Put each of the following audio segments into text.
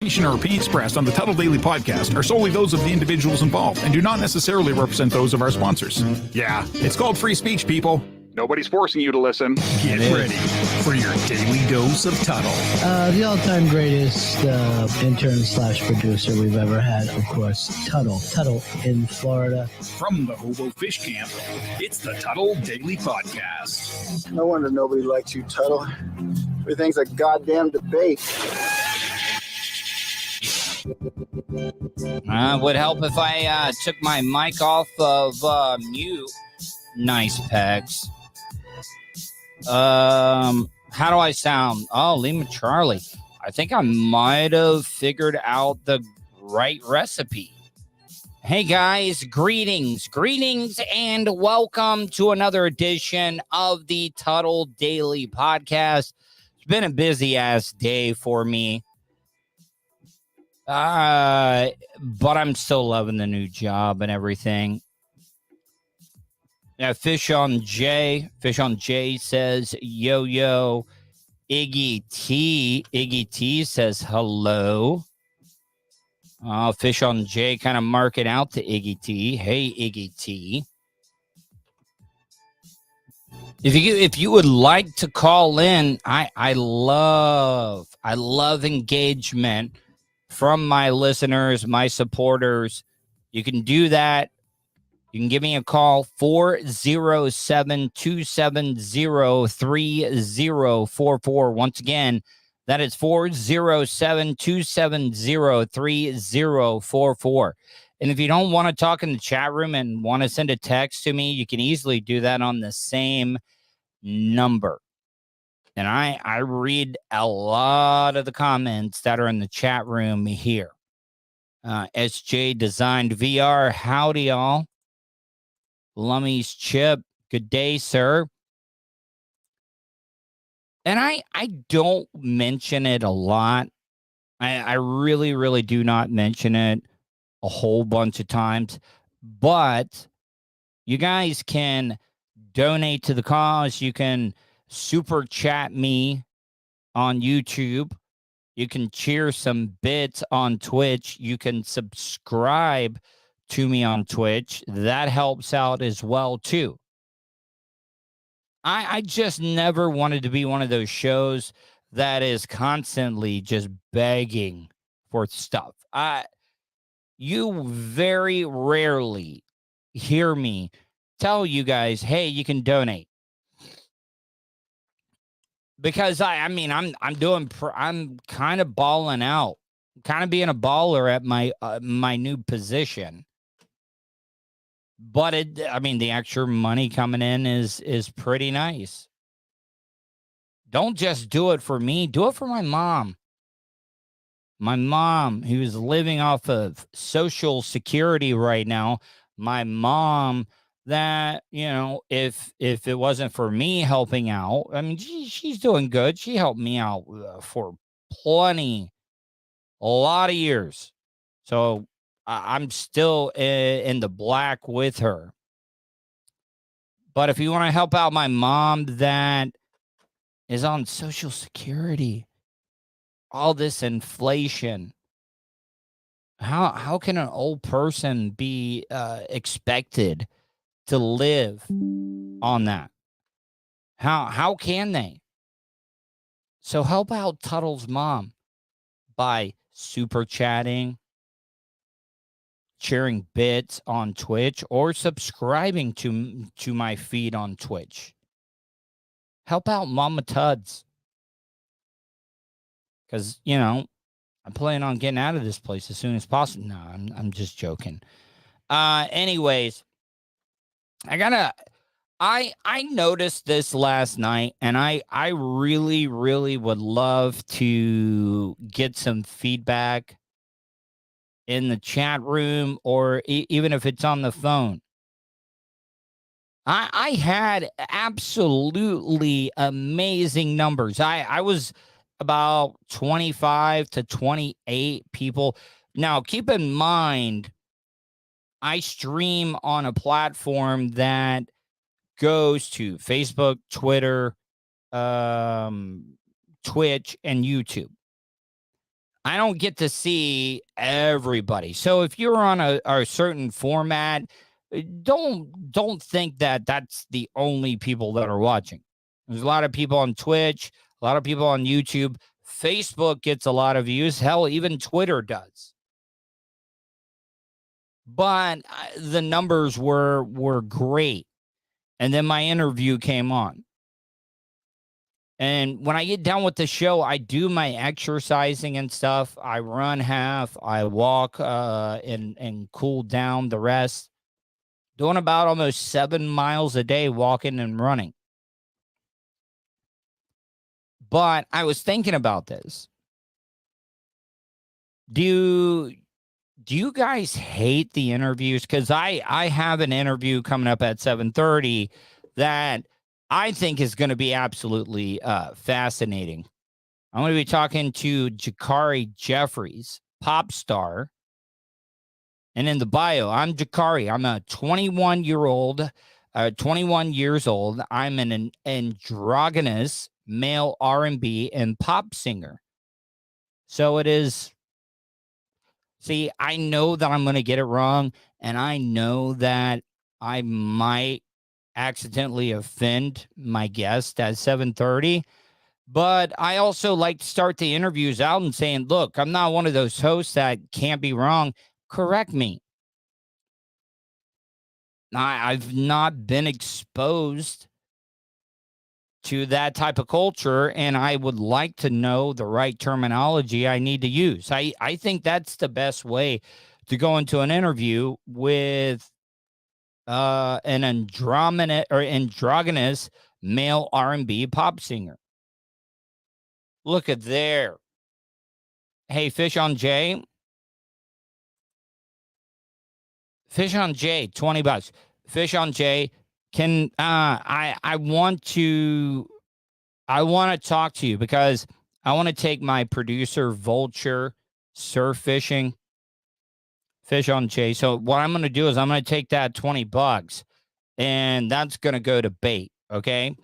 Or opinions expressed on the Tuddle Daily Podcast are solely those of the individuals involved and do not necessarily represent those of our sponsors. Yeah, it's called free speech, people. Nobody's forcing you to listen. Get ready for your daily dose of Tuddle. The all-time greatest intern/producer we've ever had, of course, Tuddle. Tuddle in Florida. From the Hobo Fish Camp, it's the Tuddle Daily Podcast. No wonder nobody likes you, Tuddle. Everything's a goddamn debate. Would help if I took my mic off of mute. Nice pecs. How do I sound? Oh, Lima Charlie. I think I might have figured out the right recipe. Hey guys, greetings, and welcome to another edition of the Tuddle Daily Podcast. It's been a busy ass day for me. But I'm still loving the new job and everything. Now, Fish on J says, yo, Iggy T says, hello. Fish on J kind of mark it out to Iggy T. Hey, Iggy T. If you would like to call in, I love engagement from my listeners, my supporters. You can do that. You can give me a call, 407-270-3044. Once again, that is 407-270-3044. And if you don't want to talk in the chat room and want to send a text to me, you can easily do that on the same number. And I read a lot of the comments that are in the chat room here. SJ Designed VR, howdy y'all. Lummy's Chip, good day, sir. And I don't mention it a lot. I really do not mention it a whole bunch of times. But you guys can donate to the cause. You can super chat me on YouTube. You can cheer some bits on Twitch. You can subscribe to me on Twitch. That helps out as well too. I just never wanted to be one of those shows that is constantly just begging for stuff. You very rarely hear me tell you guys, hey, you can donate. Because I'm kind of balling out, kind of being a baller at my new position. But the extra money coming in is pretty nice. Don't just do it for me, do it for my mom. My mom, who's living off of Social Security right now. My mom, that, if it wasn't for me helping out, she's doing good. She helped me out for a lot of years. So I'm still in the black with her. But if you want to help out my mom that is on Social Security, all this inflation, how can an old person be expected to live on that? How can they? So help out Tuddle's mom by super chatting, sharing bits on Twitch, or subscribing to my feed on Twitch. Help out Mama Tuds. Because, I'm planning on getting out of this place as soon as possible. No, I'm just joking. Anyways, I noticed this last night, and I really would love to get some feedback in the chat room, or even if it's on the phone. I had absolutely amazing numbers. I was about 25 to 28 people. Now, keep in mind, I stream on a platform that goes to Facebook, Twitter, Twitch, and YouTube. I don't get to see everybody. So if you're on a certain format, don't think that that's the only people that are watching. There's a lot of people on Twitch, a lot of people on YouTube. Facebook gets a lot of views. Hell, even Twitter does. But the numbers were great. And then my interview came on. And when I get done with the show, I do my exercising and stuff. I run half, I walk and cool down the rest. Doing about almost 7 miles a day walking and running. But I was thinking about this. Do you guys hate the interviews? Because I have an interview coming up at 7:30 that I think is going to be absolutely fascinating. I'm going to be talking to Jakari Jeffries, pop star. And in the bio, I'm Jakari. I'm a 21 years old. I'm an androgynous male R&B and pop singer. So it is. See, I know that I'm going to get it wrong, and I know that I might accidentally offend my guest at 7:30. But I also like to start the interviews out and saying, look, I'm not one of those hosts that can't be wrong. Correct me. I've not been exposed to that type of culture, and I would like to know the right terminology I need to use. I think that's the best way to go into an interview with an androgynous male R&B pop singer. Look at there. Hey, Fish on J. Fish on J, $20. Fish on J. Can I want to talk to you because I want to take my producer Vulture surf fishing. Fish on J. So what I'm going to do is I'm going to take that $20 and that's going to go to bait. Okay.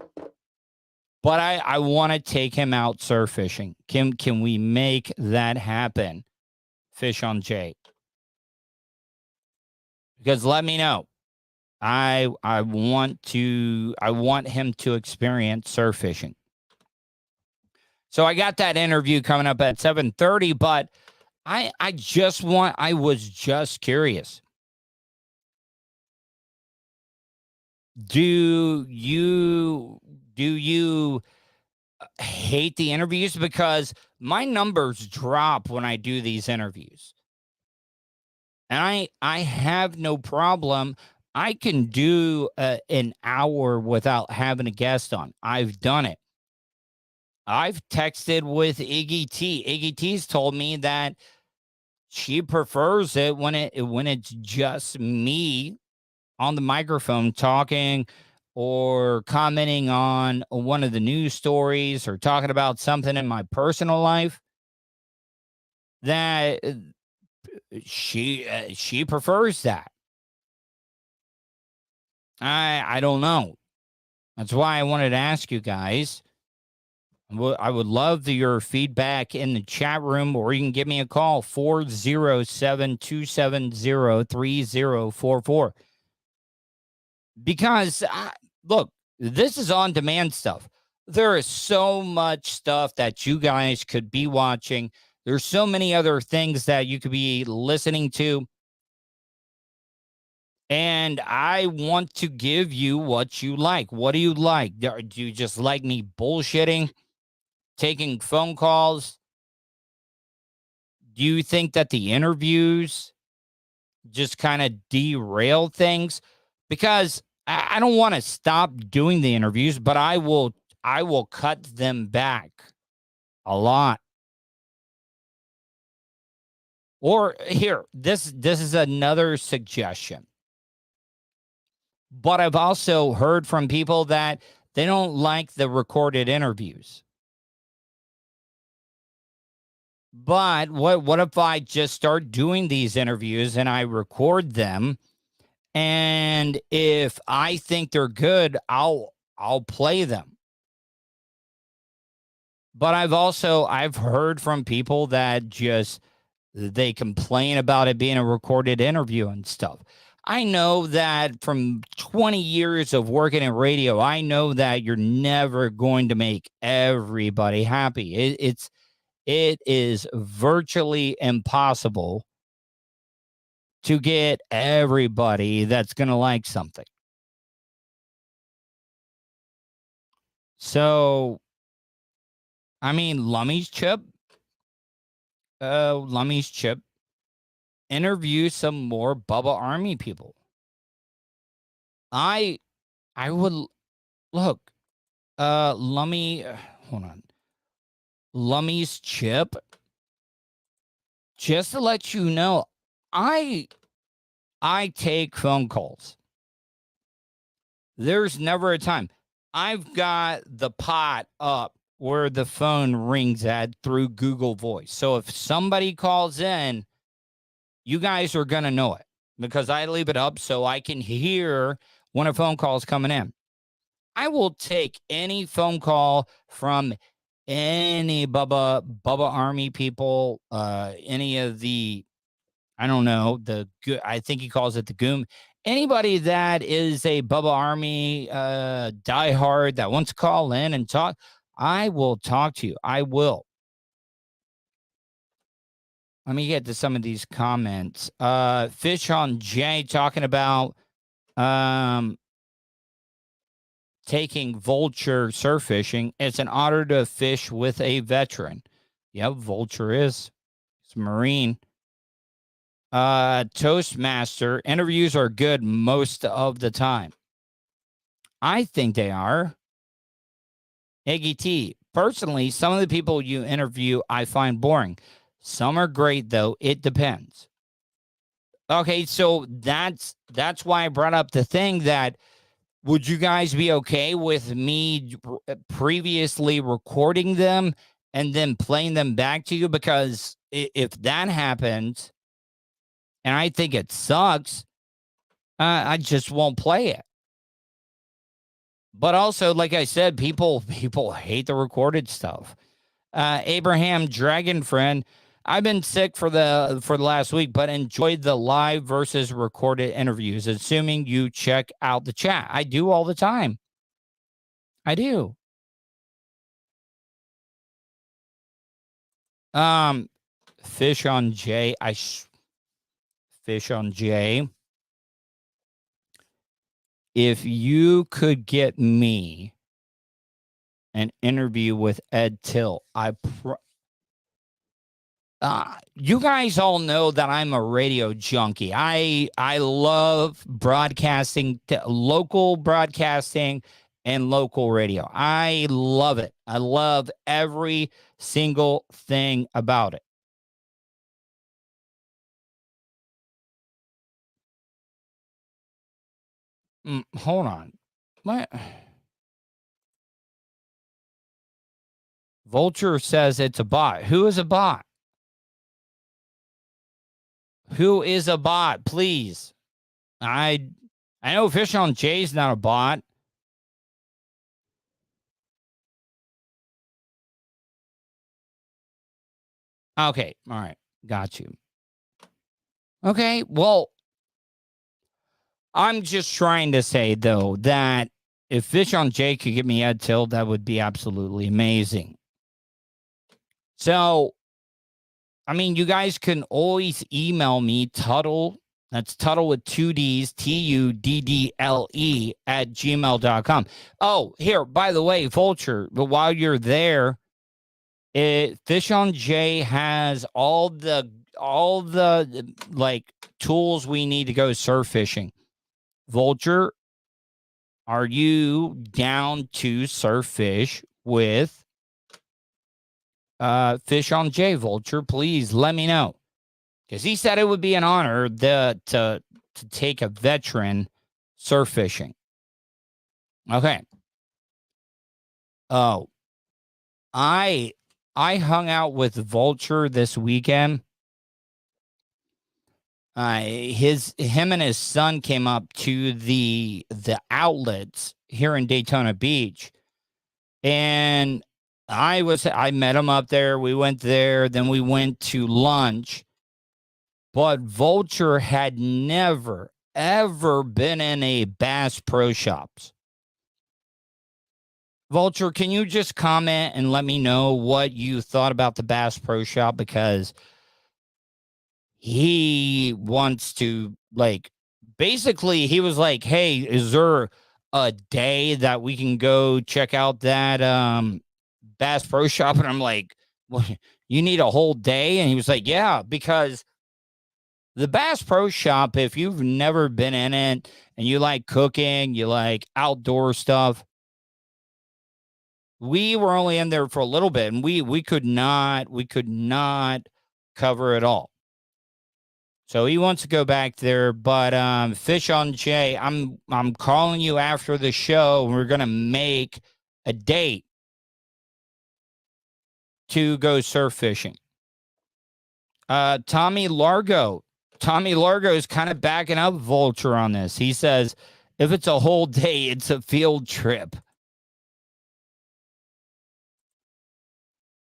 But I want to take him out surf fishing. Can we make that happen? Fish on J. Because let me know. I want him to experience surf fishing. So I got that interview coming up at 7:30, but I was just curious. Do you hate the interviews? Because my numbers drop when I do these interviews. And I have no problem. I can do an hour without having a guest on. I've done it. I've texted with Iggy T. Iggy T's told me that she prefers it when it's just me on the microphone talking or commenting on one of the news stories or talking about something in my personal life. That she prefers that. I don't know. That's why I wanted to ask you guys. I would love your feedback in the chat room, or you can give me a call, 407-270-3044. Because, look, this is on-demand stuff. There is so much stuff that you guys could be watching. There's so many other things that you could be listening to. And I want to give you what you like. What do you like? Do you just like me bullshitting? Taking phone calls? Do you think that the interviews just kind of derail things? Because I don't want to stop doing the interviews, but I will cut them back a lot. Or here, this is another suggestion. But I've also heard from people that they don't like the recorded interviews. But what if I just start doing these interviews and I record them, and if I think they're good, I'll play them. But I've heard from people that just they complain about it being a recorded interview and stuff. I know that from 20 years of working in radio, I know that you're never going to make everybody happy. It is virtually impossible to get everybody that's going to like something. So, I mean, Lummy's Chip, interview some more Bubba Army people. I would look, Lummy, hold on. Lummy's Chip, just to let you know, I take phone calls. There's never a time. I've got the pot up where the phone rings at through Google Voice. So if somebody calls in, you guys are going to know it because I leave it up so I can hear when a phone call is coming in. I will take any phone call from any Bubba Army people, any of the, I don't know, I think he calls it the Goom. Anybody that is a Bubba Army diehard that wants to call in and talk, I will talk to you. I will. Let me get to some of these comments. Fish on Jay talking about taking vulture surf fishing. It's an honor to fish with a veteran. Yep, vulture is. It's a Marine. Toastmaster, interviews are good most of the time. I think they are. Iggy T, personally, some of the people you interview I find boring. Some are great, though. It depends. Okay, so that's why I brought up the thing that would you guys be okay with me previously recording them and then playing them back to you? Because if that happens, and I think it sucks, I just won't play it. But also, like I said, people hate the recorded stuff. Abraham Dragon Friend, I've been sick for the last week, but enjoyed the live versus recorded interviews, assuming you check out the chat. I do all the time. I do. Fish on J. Fish on J. If you could get me an interview with Ed Till, you guys all know that I'm a radio junkie. I love broadcasting, local broadcasting and local radio. I love it. I love every single thing about it. Hold on. What? Vulture says it's a bot. Who is a bot? Who is a bot, please? I know Fish on Jay's not a bot. Okay, all right. Got you. Okay, well, I'm just trying to say, though, that if Fish on Jay could get me Ed Till, that would be absolutely amazing. So, I mean, you guys can always email me, Tuddle. That's Tuddle with 2 Ds, TUDDLE at gmail.com. Oh, here, by the way, Vulture, but while you're there, Fish on Jay has all the like tools we need to go surf fishing. Vulture, are you down to surf fish with Fish on Jay? Vulture, please let me know, because he said it would be an honor to take a veteran surf fishing. Okay. Oh, I hung out with Vulture this weekend. Him and his son came up to the outlets here in Daytona Beach, and I met him up there. We went there. Then we went to lunch. But Vulture had never, ever been in a Bass Pro Shops. Vulture, can you just comment and let me know what you thought about the Bass Pro Shop? Because he wants to, like, basically, he was like, hey, is there a day that we can go check out that Bass Pro Shop? And I'm like, well, you need a whole day? And he was like, yeah, because the Bass Pro Shop, if you've never been in it and you like cooking, you like outdoor stuff, we were only in there for a little bit, and we could not cover it all. So he wants to go back there, but Fish on Jay, I'm calling you after the show, and we're gonna make a date to go surf fishing. Tommy Largo is kind of backing up Vulture on this. He says, if it's a whole day, it's a field trip.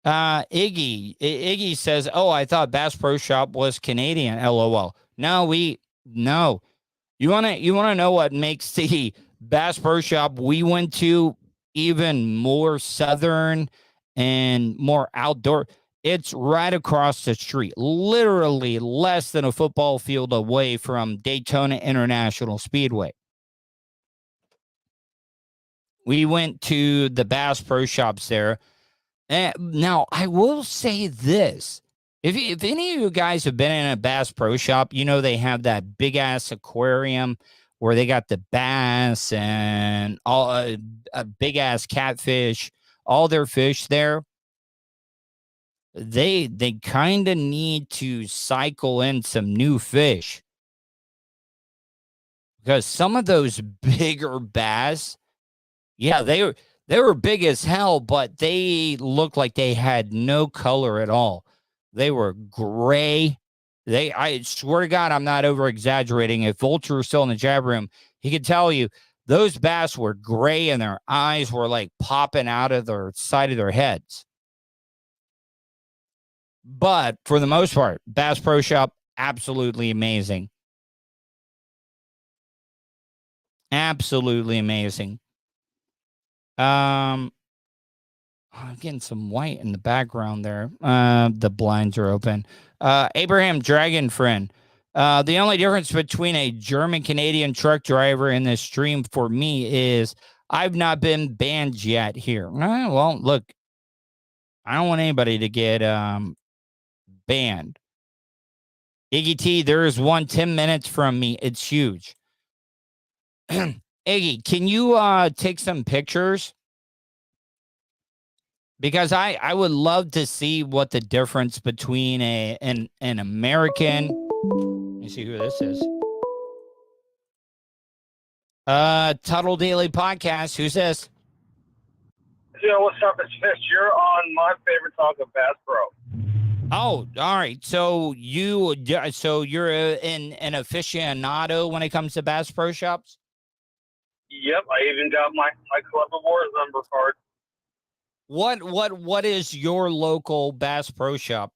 Iggy says, oh, I thought Bass Pro Shop was Canadian. LOL. No. You want to know what makes the Bass Pro Shop we went to even more southern and more outdoor? It's right across the street, literally less than a football field away from Daytona International Speedway. We went to the Bass Pro Shops there. Now, I will say this. If any of you guys have been in a Bass Pro Shop, you know they have that big-ass aquarium where they got the bass and all a big-ass catfish, all their fish there. They kind of need to cycle in some new fish. Because some of those bigger bass, yeah, they were big as hell, but they looked like they had no color at all. They were gray. I swear to God, I'm not over exaggerating. If Vulture was still in the jab room, he could tell you those bass were gray and their eyes were like popping out of their side of their heads. But for the most part, Bass Pro Shop, absolutely amazing. Absolutely amazing. I'm getting some white in the background there. The blinds are open. Abraham Dragon Friend. The only difference between a German Canadian truck driver and this stream for me is I've not been banned yet here. Well, look, I don't want anybody to get banned. Iggy T, there is one 10 minutes from me. It's huge. Iggy, can you take some pictures? Because I would love to see what the difference between an American. Let me see who this is. Tuddle Daily Podcast. Who's this? Yo, what's up? It's Fish. You're on my favorite talk of Bass Pro. Oh, all right. So you're an aficionado when it comes to Bass Pro Shops? Yep, I even got my Club of Wars number card. What is your local Bass Pro Shop?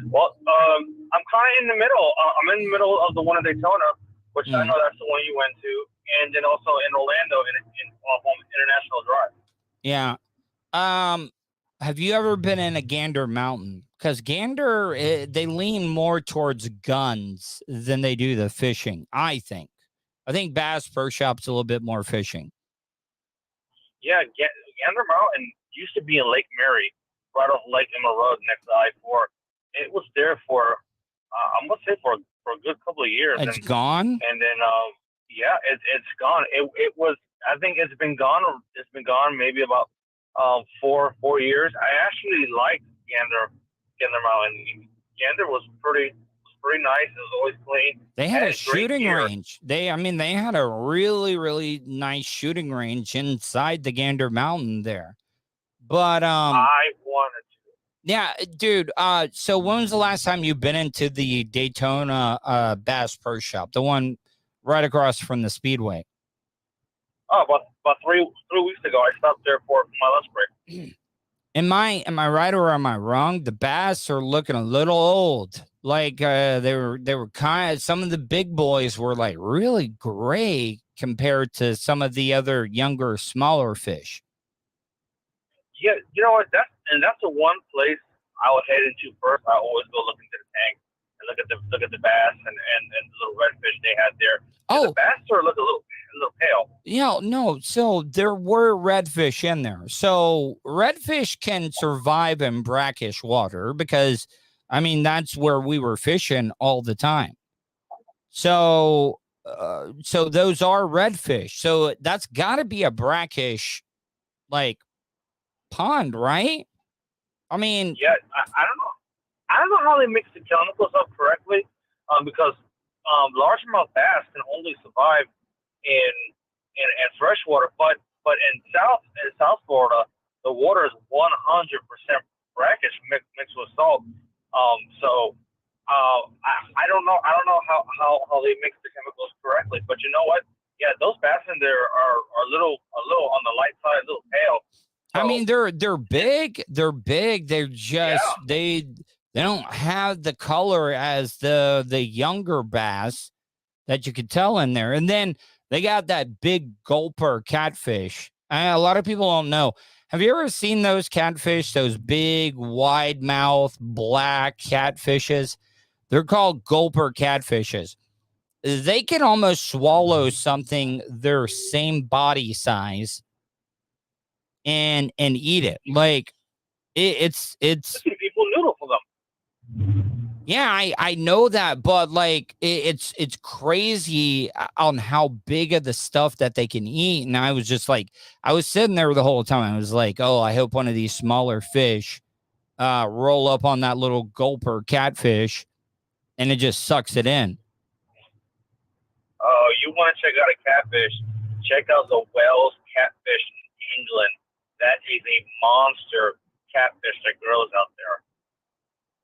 Well, I'm kind of in the middle. I'm in the middle of the one in Daytona, which I know that's the one you went to, and then also in Orlando in International Drive. Yeah. Have you ever been in a Gander Mountain? Because Gander, they lean more towards guns than they do the fishing, I think. I think Bass Pro Shop's a little bit more fishing. Yeah, Gander Mountain used to be in Lake Mary, right off Lake Emma Road next to I-4. It was there for, I'm going to say for a good couple of years. It's gone? And then, yeah, it's gone. It was, I think it's been gone maybe about 4 years. I actually liked Gander Mountain. Gander was pretty nice. It was always clean. They had a shooting range. They had a really, really nice shooting range inside the Gander Mountain there. But I wanted to. Yeah, dude. So when was the last time you've been into the Daytona Bass Pro Shop, the one right across from the Speedway? Oh, about about three weeks ago. I stopped there for my lunch break. Am I right or am I wrong? The bass are looking a little old. Like they were kind of, some of the big boys were like really gray compared to some of the other younger, smaller fish. Yeah, you know what? That's the one place I would head into first. I always go look into the tank and look at the bass and the little redfish they had there. And the bass sort of look a little pale. Yeah, no. So there were redfish in there. So redfish can survive in brackish water because, I mean, that's where we were fishing all the time. So, so those are redfish. So that's got to be a brackish, like, pond, right? I mean, yeah, I don't know. I don't know how they mix the chemicals up correctly, because largemouth bass can only survive in freshwater, but in South Florida, the water is 100% brackish mixed with salt. So I don't know how they mix the chemicals correctly, but you know what? Yeah, those bass in there are a little on the light side, a little pale. So, I mean, they're big. They're big. They're just they don't have the color as the younger bass that you could tell in there. And then they got that big gulper catfish. A lot of people don't know. Have you ever seen those catfish? Those big, wide mouth, black catfishes. They're called gulper catfishes. They can almost swallow something their same body size and eat it. Like it's people noodle for them. Yeah, I know that, but like it's crazy on how big of the stuff that they can eat. And I was just like, I was sitting there the whole time. I was like, oh, I hope one of these smaller fish roll up on that little gulper catfish and it just sucks it in. Oh, you want to check out a catfish? Check out the Wells catfish in England. That is a monster catfish that grows out there.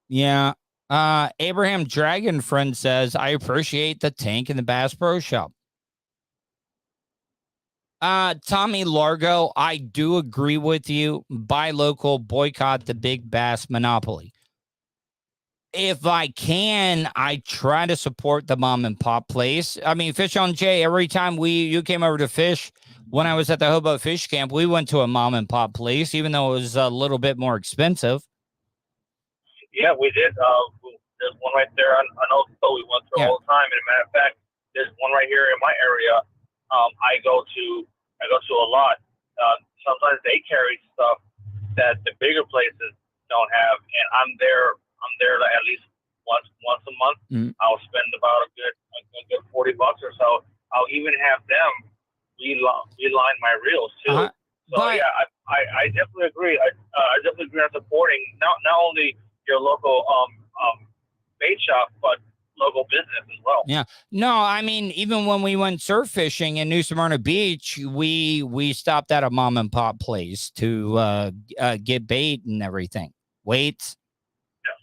Yeah. Abraham Dragon Friend says, I appreciate the tank in the Bass Pro Shop. Tommy Largo, I do agree with you. Buy local, boycott the big bass monopoly. If I can, I try to support the mom and pop place. I mean, Fish on Jay, every time you came over to fish, when I was at the Hobo Fish Camp, we went to a mom and pop place, even though it was a little bit more expensive. Yeah, we did. There's one right there on Oak Hill we went through all the time. And a matter of fact, there's one right here in my area. I go to a lot. Sometimes they carry stuff that the bigger places don't have, and I'm there at least once a month. Mm-hmm. I'll spend about a good $40 or so. I'll even have them reline my reels too. Uh-huh. So yeah, I definitely agree. I definitely agree on supporting not only your local bait shop, but local business as well. Yeah. No, I mean, even when we went surf fishing in New Smyrna Beach, we stopped at a mom and pop place to get bait and everything. Weights. Yeah.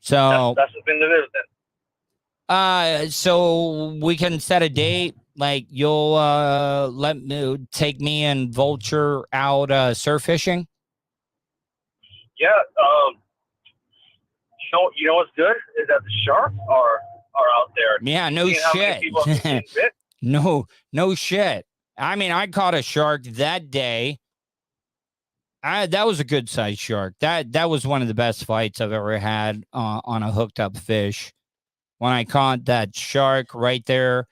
So that's the thing to do then. So we can set a date. Like you'll take me and Vulture out surf fishing. Yeah. You know what's good is that the sharks are out there. Yeah, no shit. No shit. I mean, I caught a shark that day. That was a good sized shark. That was one of the best fights I've ever had on a hooked up fish. When I caught that shark right there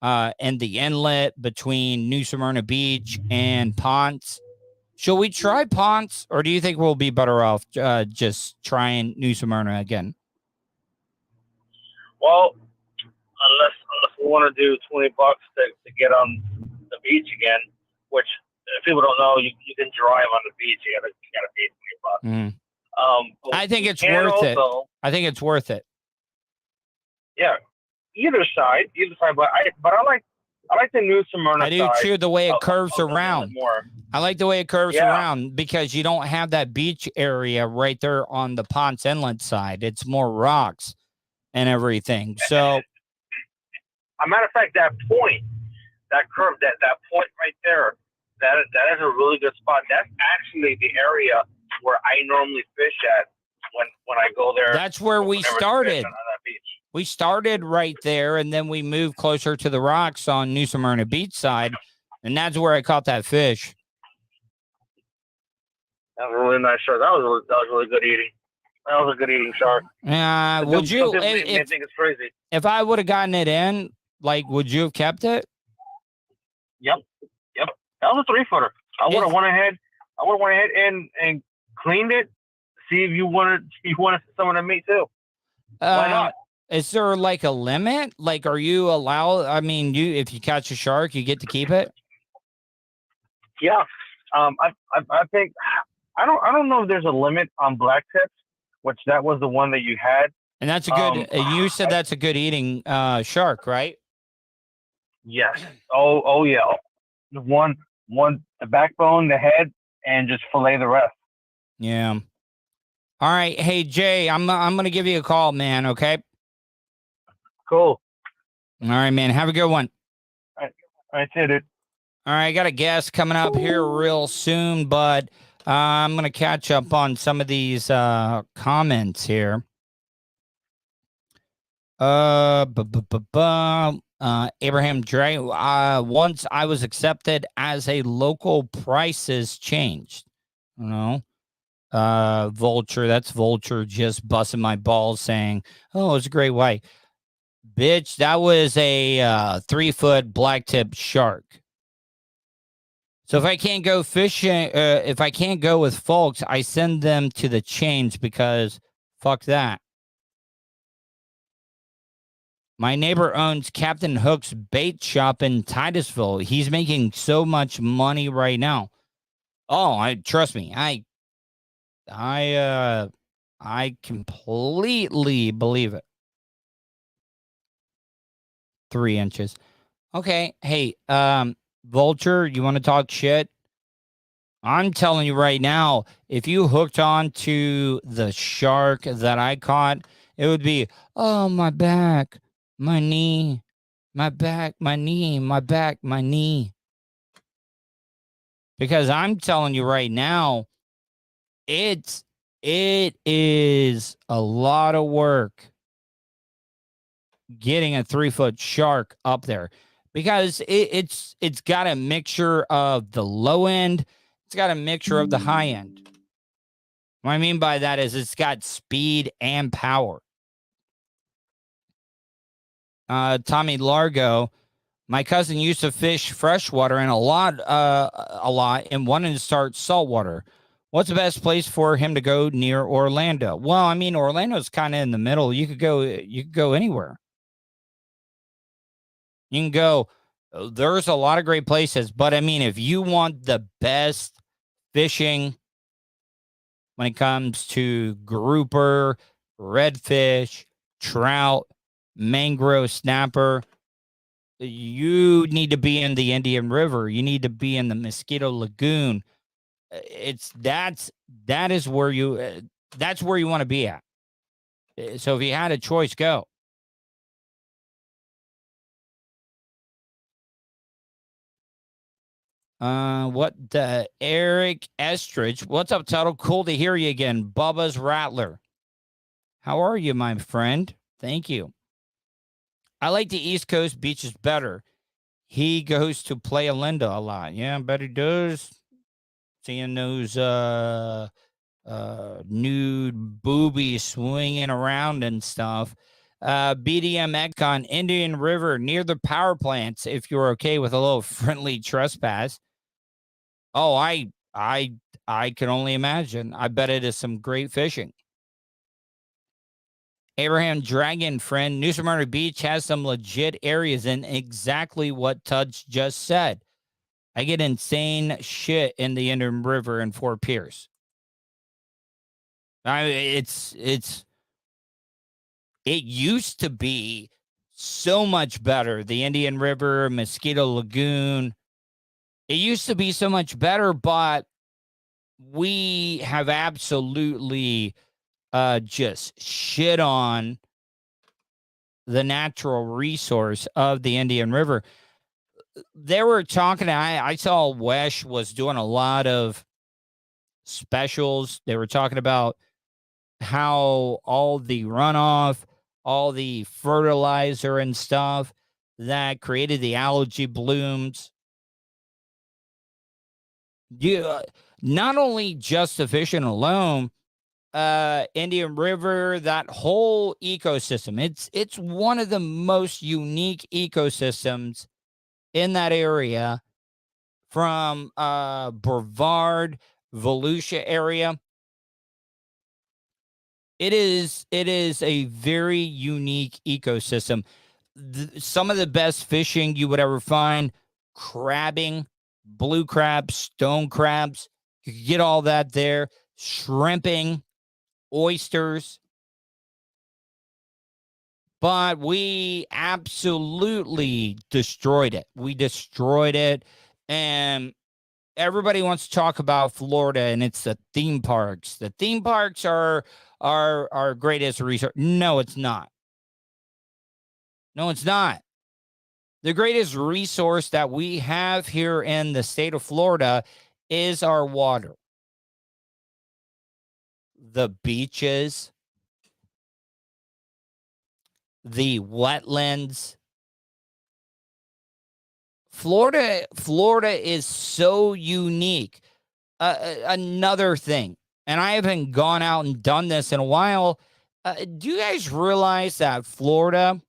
in the inlet between New Smyrna Beach and Ponce. Should we try Ponce, or do you think we'll be better off just trying New Smyrna again? Well, unless we want to do $20 to get on the beach again, which if people don't know, you can drive on the beach. You gotta pay $20. I think it's worth it. I think it's worth it. Yeah, either side, but I like the New Smyrna. I do too. The way it curves around. I like the way it curves around because you don't have that beach area right there on the Ponce Inlet side. It's more rocks and everything. So, a matter of fact, that that curve, that point right there, that is a really good spot. That's actually the area where I normally fish at when I go there. That's where we started. On that beach. We started right there, and then we moved closer to the rocks on New Smyrna Beach side, and that's where I caught that fish. That was a really nice shark. That was really good eating. That was a good eating shark. Would you? I think it's crazy. If I would have gotten it in, like, would you have kept it? Yep. That was a 3-footer. I would have went ahead and cleaned it. See if you wanted someone to meet too. Why not? Is there like a limit? Like, are you allowed? I mean, if you catch a shark, you get to keep it. Yeah. I think I don't know if there's a limit on black tips, which that was the one that you had. And that's a good. You said that's a good eating shark, right? Yes. Oh yeah. One the backbone, the head, and just fillet the rest. Yeah. All right. Hey Jay, I'm gonna give you a call, man. Okay. Cool. All right, man. Have a good one. I said it. All right, I got a guest coming up here real soon, but I'm going to catch up on some of these comments here. Abraham Dre, once I was accepted as a local, prices changed. You know, Vulture, that's Vulture just busting my balls saying, oh, it's a great white. Bitch, that was a 3-foot black tip shark. So if I can't go fishing, if I can't go with folks, I send them to the chains because fuck that. My neighbor owns Captain Hook's bait shop in Titusville. He's making so much money right now. Oh, trust me. I completely believe it. 3 inches. Okay. Hey, Vulture, you want to talk shit? I'm telling you right now, if you hooked on to the shark that I caught, it would be, oh, my back, my knee, my back, my knee, my back, my knee. Because I'm telling you right now, it is a lot of work getting a 3-foot shark up there. Because it's got a mixture of the low end. It's got a mixture of the high end. What I mean by that is it's got speed and power. Tommy Largo, my cousin used to fish freshwater and a lot, and wanted to start saltwater. What's the best place for him to go near Orlando? Well, I mean, Orlando's kind of in the middle. You could go anywhere. You can go, there's a lot of great places, but I mean, if you want the best fishing when it comes to grouper, redfish, trout, mangrove snapper, you need to be in the Indian River. You need to be in the Mosquito Lagoon. That is where you that's where you want to be at. So if you had a choice, go. What the Eric Estridge? What's up, Tuddle? Cool to hear you again. Bubba's Rattler. How are you, my friend? Thank you. I like the East Coast beaches better. He goes to Playa Linda a lot. Yeah, I bet he does. Seeing those nude boobies swinging around and stuff. BDM Econ, Indian River near the power plants. If you're okay with a little friendly trespass. Oh, I can only imagine. I bet it is some great fishing. Abraham Dragon friend, New Smyrna Beach has some legit areas in exactly what Tudge just said. I get insane shit in the Indian River in Fort Pierce. It used to be so much better. The Indian River, Mosquito Lagoon. It used to be so much better, but we have absolutely just shit on the natural resource of the Indian River. they were talking. I saw Wesh was doing a lot of specials. They were talking about how all the runoff, all the fertilizer and stuff that created the algae blooms. Not only just the fishing alone, Indian River, that whole ecosystem. It's one of the most unique ecosystems in that area, from Brevard, Volusia area. It is a very unique ecosystem. Some of the best fishing you would ever find: crabbing, blue crabs, stone crabs. You can get all that there. Shrimping, oysters. But we absolutely destroyed it. We destroyed it. And everybody wants to talk about Florida, and it's the theme parks. The theme parks are our greatest resource. No, it's not. No, it's not. The greatest resource that we have here in the state of Florida is our water. The beaches, the wetlands. Florida is so unique. Another thing, and I haven't gone out and done this in a while. Do you guys realize that Florida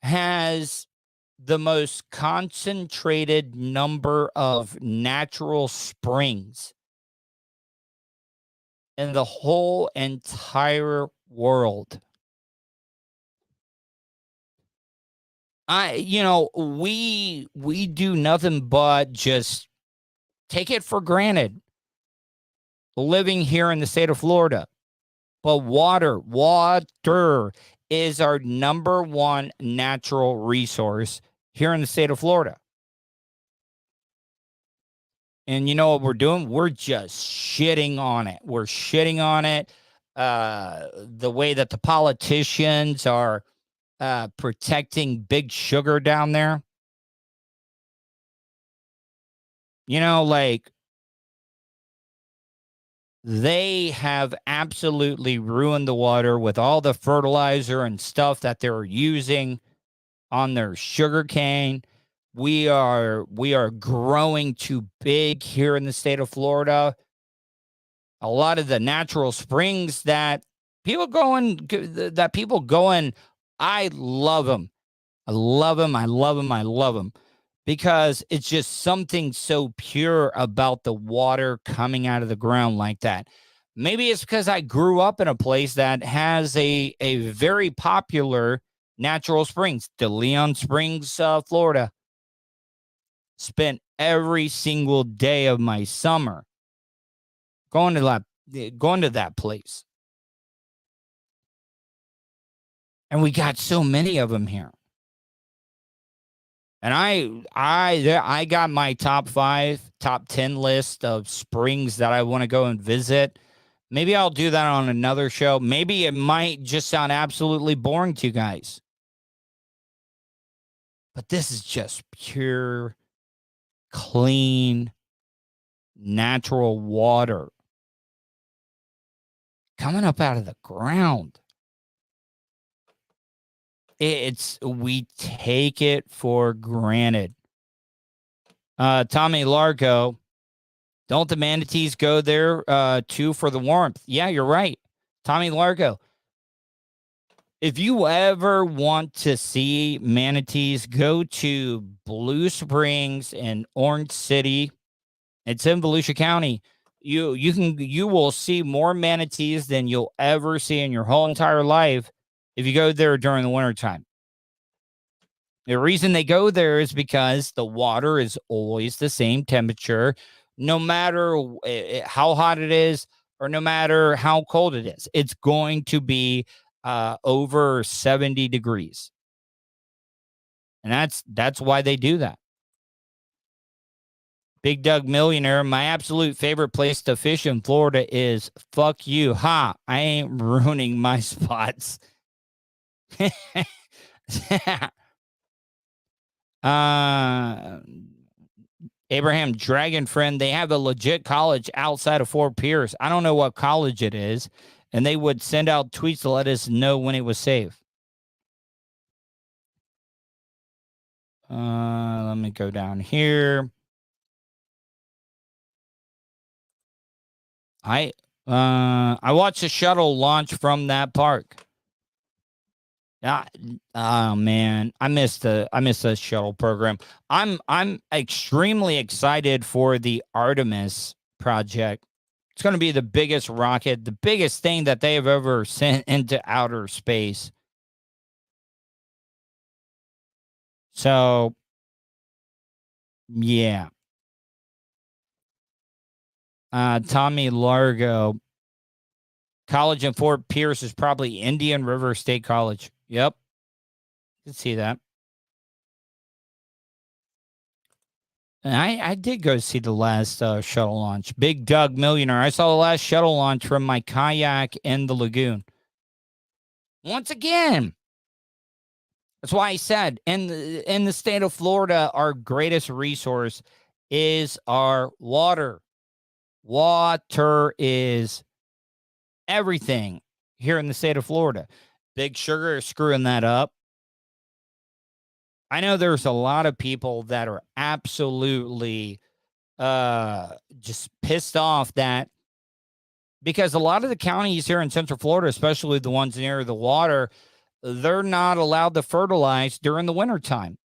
has the most concentrated number of natural springs in the whole entire world? We do nothing but just take it for granted living here in the state of Florida. But water is our number one natural resource here in the state of Florida. And you know what we're doing? We're just shitting on it. We're shitting on it. The way that the politicians are protecting Big Sugar down there. Like, they have absolutely ruined the water with all the fertilizer and stuff that they're using on their sugar cane. We are growing too big here in the state of Florida. A lot of the natural springs that people go in, I love them. I love them. I love them. I love them. Because it's just something so pure about the water coming out of the ground like that. Maybe it's because I grew up in a place that has a very popular natural springs, De Leon Springs, Florida. Spent every single day of my summer going to that place. And we got so many of them here. And I got my top 10 list of springs that I want to go and visit. Maybe I'll do that on another show. Maybe it might just sound absolutely boring to you guys. But this is just pure, clean, natural water coming up out of the ground. We take it for granted. Tommy Largo, don't the manatees go there too for the warmth? Yeah, you're right. Tommy Largo, if you ever want to see manatees, go to Blue Springs in Orange City. It's in Volusia County. You will see more manatees than you'll ever see in your whole entire life if you go there during the wintertime. The reason they go there is because the water is always the same temperature, no matter how hot it is or no matter how cold it is. It's going to be over 70 degrees. And that's why they do that. Big Doug Millionaire, my absolute favorite place to fish in Florida is fuck you. Ha, I ain't ruining my spots. Abraham Dragon Friend, they have a legit college outside of Fort Pierce. I don't know what college it is, and they would send out tweets to let us know when it was safe. Let me go down here. I watched the shuttle launch from that park. Oh man, I missed the shuttle program. I'm extremely excited for the Artemis project. It's going to be the biggest rocket, the biggest thing that they have ever sent into outer space. So, yeah. Tommy Largo. College in Fort Pierce is probably Indian River State College. Yep. You can see that. And I did go see the last shuttle launch. Big Doug Millionaire. I saw the last shuttle launch from my kayak in the lagoon. Once again, that's why I said in the state of Florida, our greatest resource is our water. Water is everything here in the state of Florida. Big Sugar is screwing that up. I know there's a lot of people that are absolutely just pissed off that because a lot of the counties here in Central Florida, especially the ones near the water, they're not allowed to fertilize during the wintertime.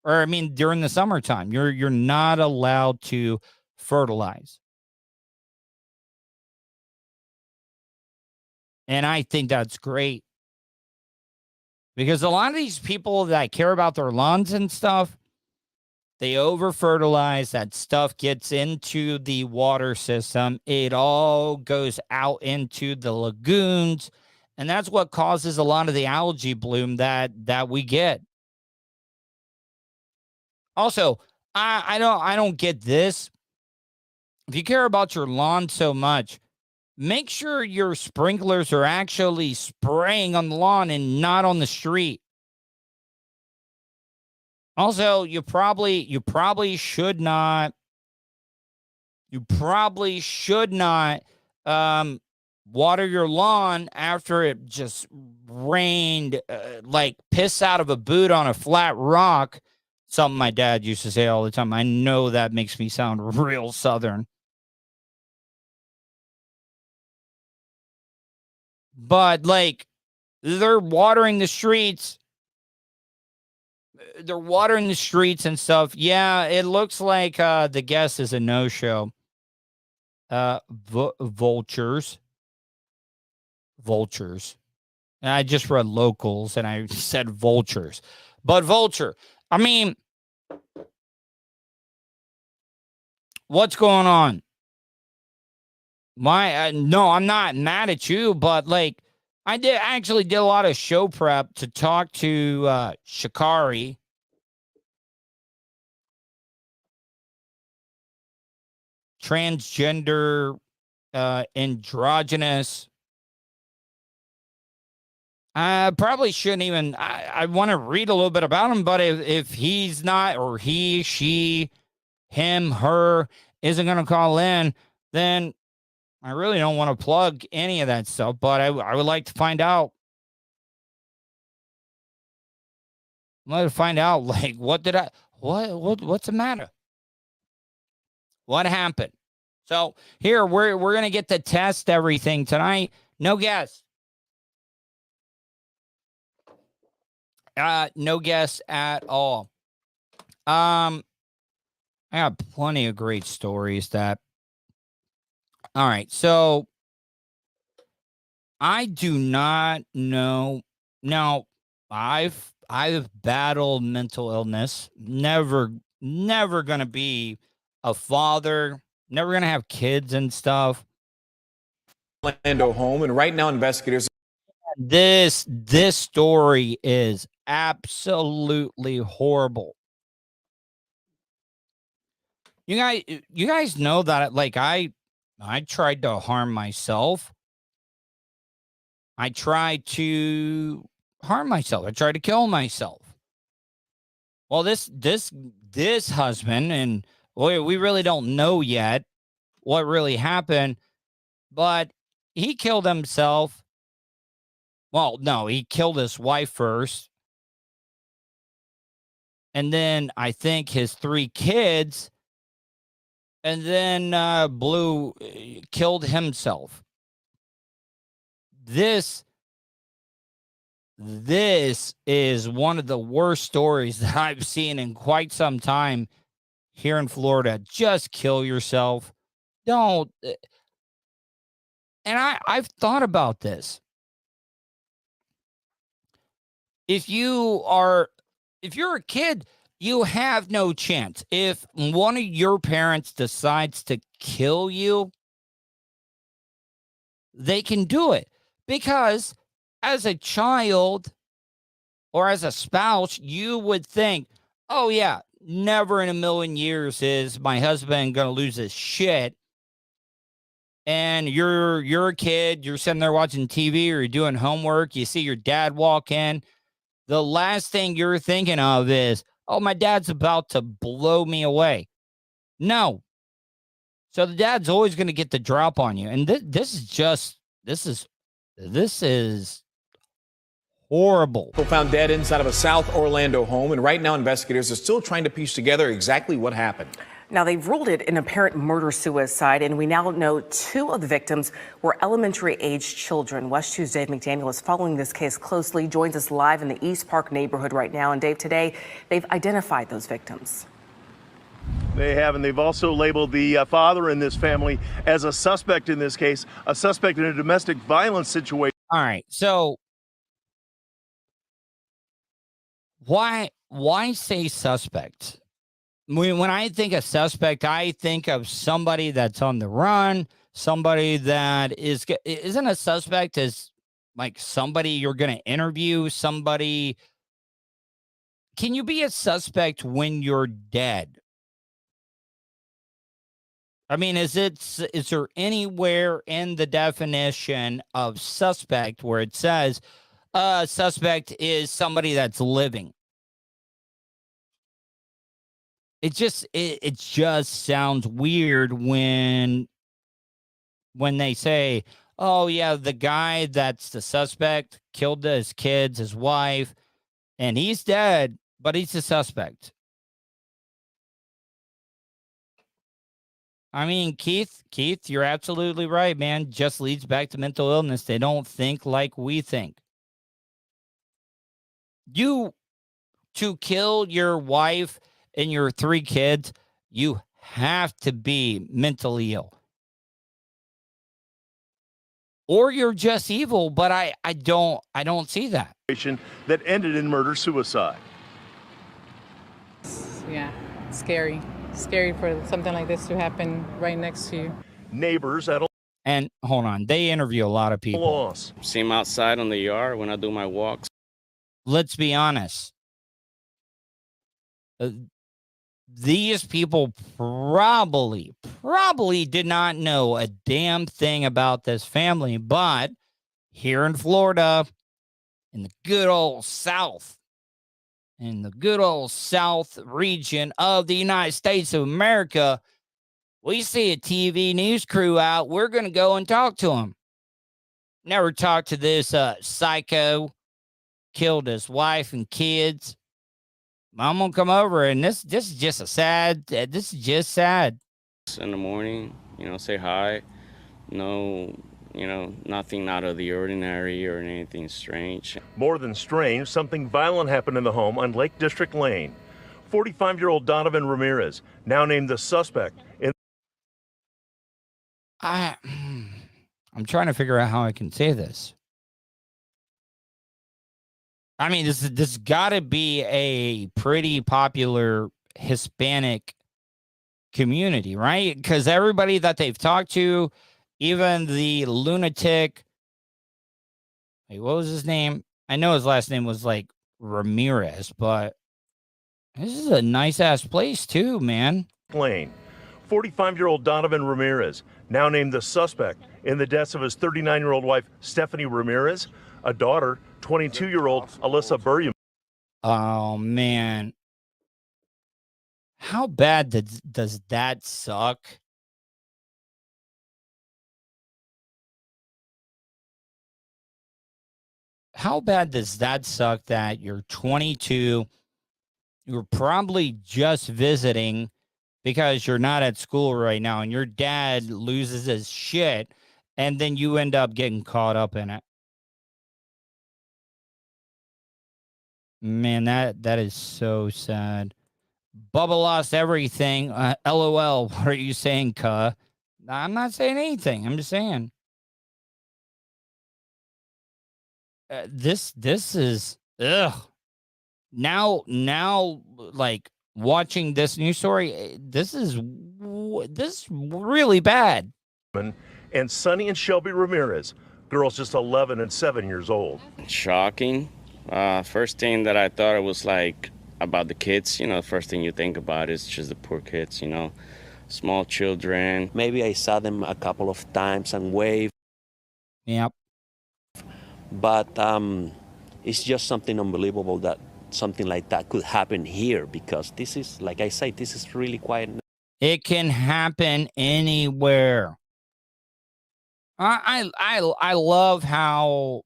Or I mean during the summertime. You're not allowed to fertilize. And I think that's great. Because a lot of these people that care about their lawns and stuff, they over-fertilize. That stuff gets into the water system. It all goes out into the lagoons. And that's what causes a lot of the algae bloom that we get. Also, I don't get this. If you care about your lawn so much, make sure your sprinklers are actually spraying on the lawn and not on the street. Also, you probably should not water your lawn after it just rained like piss out of a boot on a flat rock. Something my dad used to say all the time. I know that makes me sound real Southern. But, like, they're watering the streets. They're watering the streets and stuff. Yeah, it looks like the guest is a no-show. Vultures. And I just read locals, and I said vultures. But vulture. I mean, what's going on? No, I'm not mad at you, but like I actually did a lot of show prep to talk to Shikari. Transgender, androgynous. I probably shouldn't even. I want to read a little bit about him, but if he's not, or he, she, him, her isn't going to call in, then I really don't want to plug any of that stuff, but I would like to find out. I'd like to find out, like, what's the matter? What happened? So here we're gonna get to test everything tonight. No guests. No guests at all. I got plenty of great stories that. All right, so I do not know. Now, I've battled mental illness. Never gonna be a father. Never gonna have kids and stuff. Orlando home, and right now investigators. This story is absolutely horrible. You guys know that, like, I tried to harm myself. I tried to harm myself. I tried to kill myself. Well, this husband, and we really don't know yet what really happened, but he killed himself. Well, no, he killed his wife first. And then I think his 3 kids, and then killed himself. This is one of the worst stories that I've seen in quite some time here in Florida. Just kill yourself. Don't. And I've thought about this. If you're a kid, you have no chance. If one of your parents decides to kill you, they can do it. Because as a child or as a spouse, you would think, oh, yeah, never in a million years is my husband going to lose his shit. And you're a kid, you're sitting there watching TV or you're doing homework, you see your dad walk in. The last thing you're thinking of is, oh, my dad's about to blow me away. No. So the dad's always going to get the drop on you. And this is horrible. People found dead inside of a South Orlando home, and right now investigators are still trying to piece together exactly what happened. Now, they've ruled it an apparent murder-suicide, and we now know 2 of the victims were elementary-age children. West 2's Dave McDaniel is following this case closely, joins us live in the East Park neighborhood right now. And Dave, today, they've identified those victims. They have, and they've also labeled the father in this family as a suspect in this case, a suspect in a domestic violence situation. All right, so why say suspect? When I think of suspect, I think of somebody that's on the run, somebody that isn't a suspect as like somebody you're going to interview, somebody. Can you be a suspect when you're dead? I mean, is there anywhere in the definition of suspect where it says suspect is somebody that's living? It just sounds weird when they say, oh, yeah, the guy that's the suspect killed his kids, his wife, and he's dead, but he's a suspect. I mean, Keith, you're absolutely right, man. Just leads back to mental illness. They don't think like we think. To kill your wife and your 3 kids, you have to be mentally ill. Or you're just evil, but I don't see that. That ended in murder-suicide. Yeah, scary. Scary for something like this to happen right next to you. Neighbors at a And hold on, they interview a lot of people. loss. See him outside on the yard when I do my walks. Let's be honest. These people probably did not know a damn thing about this family, but here in Florida, in the good old South, in the good old South region of the United States of America, we see a TV news crew out. We're going to go and talk to them. Never talked to this psycho, killed his wife and kids. I'm going to come over, and this is just sad. This is just sad. In the morning, say hi. No, nothing out of the ordinary or anything strange. More than strange, something violent happened in the home on Lake District Lane. 45-year-old Donovan Ramirez, now named the suspect in. I'm trying to figure out how I can say this. I mean, this got to be a pretty popular Hispanic community, right? Because everybody that they've talked to, even the lunatic, what was his name? I know his last name was like Ramirez, but this is a nice ass place too, man. Lane. 45-year-old Donovan Ramirez, now named the suspect in the deaths of his 39-year-old wife, Stephanie Ramirez, a daughter, 22-year-old Alyssa Burriam. Oh, man. How bad does that suck? How bad does that suck that you're 22, you're probably just visiting because you're not at school right now, and your dad loses his shit, and then you end up getting caught up in it. Man, that is so sad. Bubba lost everything. LOL. What are you saying, cuh? I'm not saying anything. I'm just saying. This is ugh. Now, like watching this news story, this is really bad. And Sonny and Shelby Ramirez, girls just 11 and 7 years old. Shocking. First thing that I thought it was like about the kids, the first thing you think about is just the poor kids, small children. Maybe I saw them a couple of times and waved. Yep. But it's just something unbelievable that something like that could happen here, because this is, like I say, this is really quiet. It can happen anywhere. I love how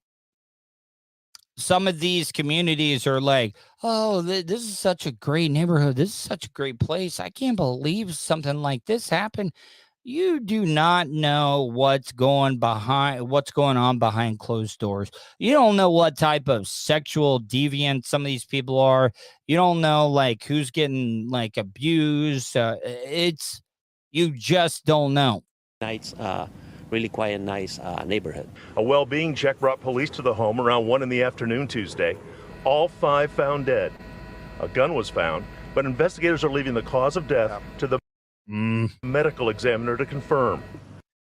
some of these communities are like, oh, this is such a great neighborhood. This is such a great place. I can't believe something like this happened. You do not know what's going on behind closed doors. You don't know what type of sexual deviant some of these people are. You don't know like who's getting like abused. You just don't know. Nice, really quiet, nice neighborhood. A well-being check brought police to the home around 1 p.m. Tuesday. All 5 found dead. A gun was found, but investigators are leaving the cause of death to the medical examiner to confirm.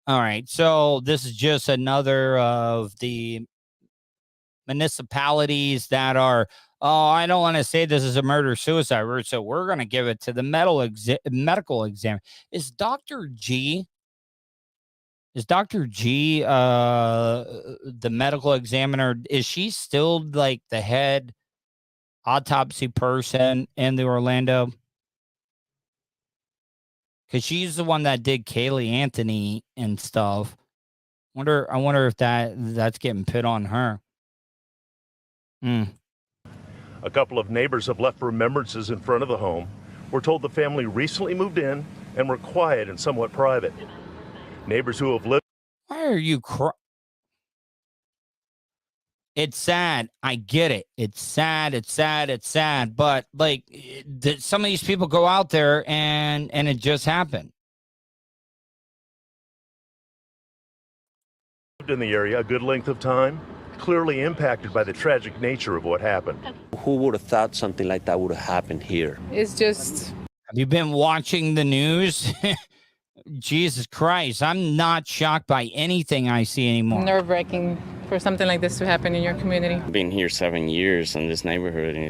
All right, so this is just another of the municipalities that are, oh, I don't want to say this is a murder-suicide route, so we're going to give it to the medical exam. Is Dr. G the medical examiner, is she still like the head autopsy person in the Orlando? Because she's the one that did Kaylee Anthony and stuff. I wonder if that's getting put on her. A couple of neighbors have left remembrances in front of the home. We're told the family recently moved in and were quiet and somewhat private. Neighbors who have lived. Why are you crying? It's sad. I get it. It's sad. But like, some of these people go out there and it just happened. Lived in the area a good length of time, clearly impacted by the tragic nature of what happened. Who would have thought something like that would have happened here? It's just. Have you been watching the news? Jesus Christ. I'm not shocked by anything I see anymore. Nerve-wracking for something like this to happen in your community. I've been here 7 years in this neighborhood, and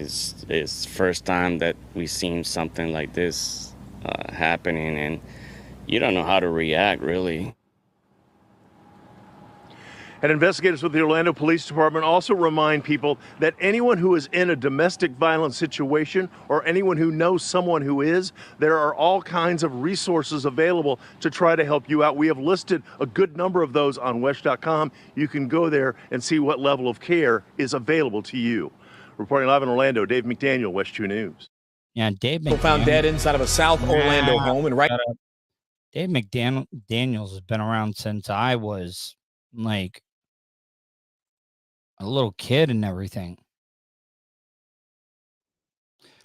it's first time that we've seen something like this happening, and you don't know how to react, really. And investigators with the Orlando Police Department also remind people that anyone who is in a domestic violence situation or anyone who knows someone who is, there are all kinds of resources available to try to help you out. We have listed a good number of those on WESH.com. You can go there and see what level of care is available to you. Reporting live in Orlando, Dave McDaniel, WESH 2 News. Yeah, Dave McDaniel. Found dead inside of a South Orlando home. And Dave McDaniels has been around since I was like a little kid and everything.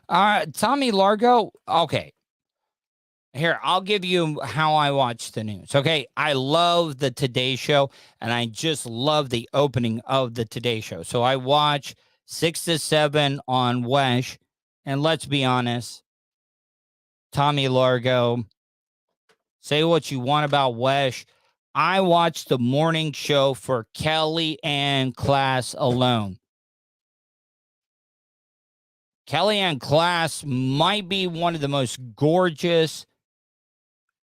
Tommy Largo. Okay. Here, I'll give you how I watch the news. Okay. I love the Today Show, and I just love the opening of the Today Show. So I watch 6 to 7 on WESH, and let's be honest, Tommy Largo, say what you want about WESH. I watched the morning show for Kelly Ann Class alone. Kelly Ann Class might be one of the most gorgeous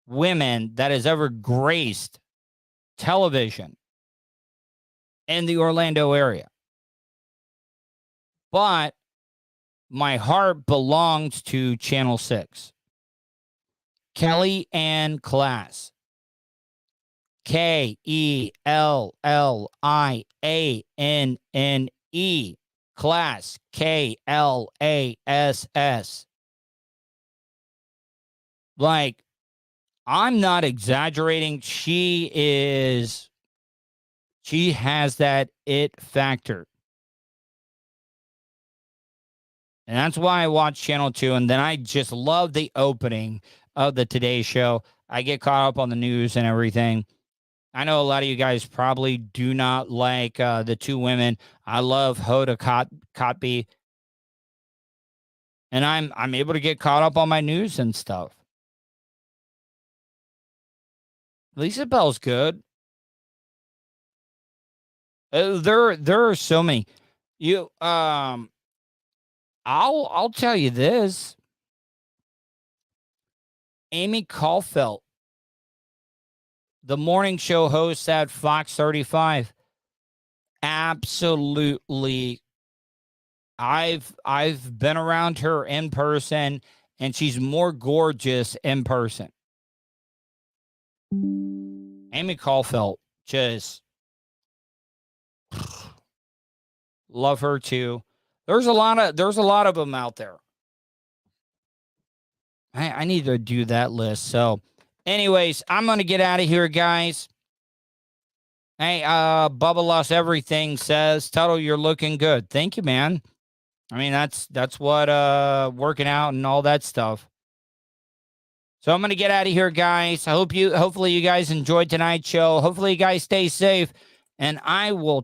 women that has ever graced television in the Orlando area. But my heart belongs to Channel 6. Kelly Ann Class. Kellianne. Class. Klass. Like, I'm not exaggerating. She has that it factor. And that's why I watch Channel 2. And then I just love the opening of the Today Show. I get caught up on the news and everything. I know a lot of you guys probably do not like the two women. I love Hoda Kotb. And I'm able to get caught up on my news and stuff. Lisa Bell's good. There are so many. I'll tell you this. Amy Caulfield, the morning show host at Fox 35. Absolutely. I've been around her in person, and she's more gorgeous in person. Amy Caulfield, just love her too. There's a lot of them out there. I need to do that list. So, anyways, I'm gonna get out of here, guys. Hey, Bubba Lost Everything says, Tuddle, you're looking good. Thank you, man. I mean, that's what working out and all that stuff. So I'm gonna get out of here, guys. Hopefully you guys enjoyed tonight's show. Hopefully you guys stay safe, and I will